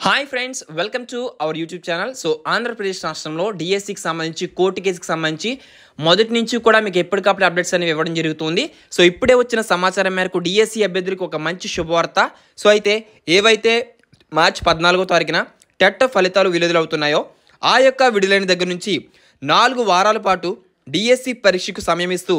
Hi friends, welcome to our YouTube channel. So Andhra Pradesh రాష్ట్రంలో డిఎస్సికి సంబంధించి కోర్టు కేసుకి సంబంధించి మొదటి నుంచి కూడా మీకు ఎప్పటికప్పుడు అప్డేట్స్ అనేవి ఇవ్వడం జరుగుతుంది. సో ఇప్పుడే వచ్చిన సమాచారం మేరకు డిఎస్సి అభ్యర్థులకు ఒక మంచి శుభవార్త. సో అయితే ఏవైతే మార్చి 14వ తారీఖున టెట్ ఫలితాలు విడుదలవుతున్నాయో ఆ యొక్క విడుదలైన దగ్గర నుంచి 4 వారాల పాటు డిఎస్సి పరీక్షకు సమయం ఇస్తూ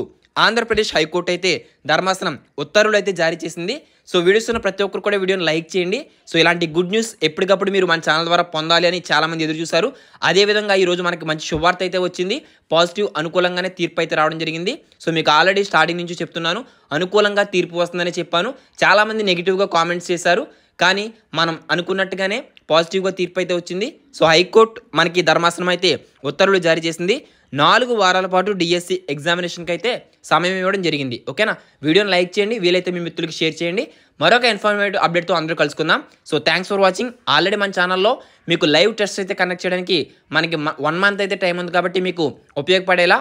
ఆంధ్రప్రదేశ్ హైకోర్టు అయితే ధర్మాసనం ఉత్తర్వులు అయితే జారీ చేసింది. సో వీడియోస్ ఉన్న ప్రతి ఒక్కరు కూడా వీడియోని లైక్ చేయండి. సో ఇలాంటి గుడ్ న్యూస్ ఎప్పటికప్పుడు మీరు మన ఛానల్ ద్వారా పొందాలి అని చాలామంది ఎదురు చూశారు. అదేవిధంగా ఈరోజు మనకి మంచి శుభవార్త అయితే వచ్చింది. పాజిటివ్ అనుకూలంగానే తీర్పు అయితే రావడం జరిగింది. సో మీకు ఆల్రెడీ స్టార్టింగ్ నుంచి చెప్తున్నాను, అనుకూలంగా తీర్పు వస్తుందని చెప్పాను. చాలామంది నెగిటివ్గా కామెంట్స్ చేశారు, కానీ మనం అనుకున్నట్టుగానే పాజిటివ్గా తీర్పు అయితే వచ్చింది. సో హైకోర్టు మనకి ధర్మాసనం అయితే ఉత్తర్వులు జారీ చేసింది. 4 వారాల పాటు డిఎస్సి ఎగ్జామినేషన్కి అయితే సమయం ఇవ్వడం జరిగింది. ఓకేనా, వీడియోని లైక్ చేయండి, వీలైతే మీ మిత్రులకి షేర్ చేయండి. మరొక ఇన్ఫర్మేటివ్ అప్డేట్తో అందరూ కలుసుకుందాం. So thanks for watching. Already మన ఛానల్లో మీకు లైవ్ టెస్ట్ అయితే కండక్ట్ చేయడానికి మనకి 1 మంత్ అయితే టైం ఉంది, కాబట్టి మీకు ఉపయోగపడేలా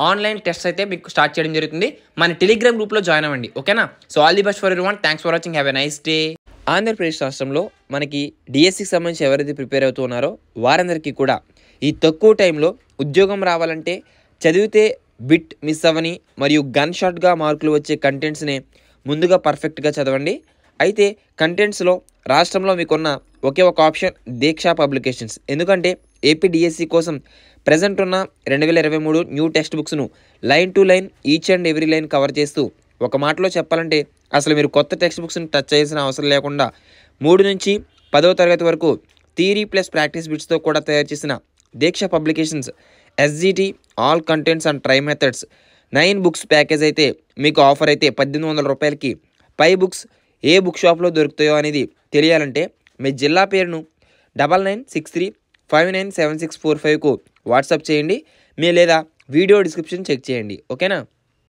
ఆన్లైన్ టెస్ట్ అయితే మీకు స్టార్ట్ చేయడం జరుగుతుంది. మన టెలిగ్రామ్ గ్రూప్లో జాయిన్ అవ్వండి. ఓకేనా, so all the best for everyone. Thanks for watching. Have a nice day. Andhra Pradesh రాష్ట్రంలో మనకి డిఎస్సికి సంబంధించి ఎవరైతే ప్రిపేర్ అవుతూ ఉన్నారో వారందరికీ కూడా ఈ తక్కువ టైంలో ఉద్యోగం రావాలంటే చదివితే బిట్ మిస్ అవ్వని మరియు గన్ షాట్గా మార్కులు వచ్చే కంటెంట్స్ని ముందుగా పర్ఫెక్ట్గా చదవండి. అయితే కంటెంట్స్లో రాష్ట్రంలో మీకున్న ఒకే ఒక ఆప్షన్ దీక్ష పబ్లికేషన్స్. ఎందుకంటే ఏపీ డిఎస్సి కోసం ప్రజెంట్ ఉన్న 2023 న్యూ టెక్స్ట్ బుక్స్ను line to line each and every line cover చేస్తూ, ఒక మాటలో చెప్పాలంటే అసలు మీరు కొత్త టెక్స్ట్ బుక్స్ని టచ్ చేయాల్సిన అవసరం లేకుండా 3 నుంచి 10వ తరగతి వరకు థియరీ ప్లస్ ప్రాక్టీస్ బిట్స్తో కూడా తయారు చేసిన Deeksha publications SGT all contents and tri methods 9 books package అయితే మీకు ఆఫర్ అయితే 1800 రూపాయలకి పై బుక్స్ ఏ బుక్ షాప్లో దొరుకుతాయో అనేది తెలియాలంటే మీ జిల్లా పేరును 9963597645కు వాట్సాప్ చేయండి, లేదా వీడియో డిస్క్రిప్షన్ చెక్ చేయండి. ఓకేనా.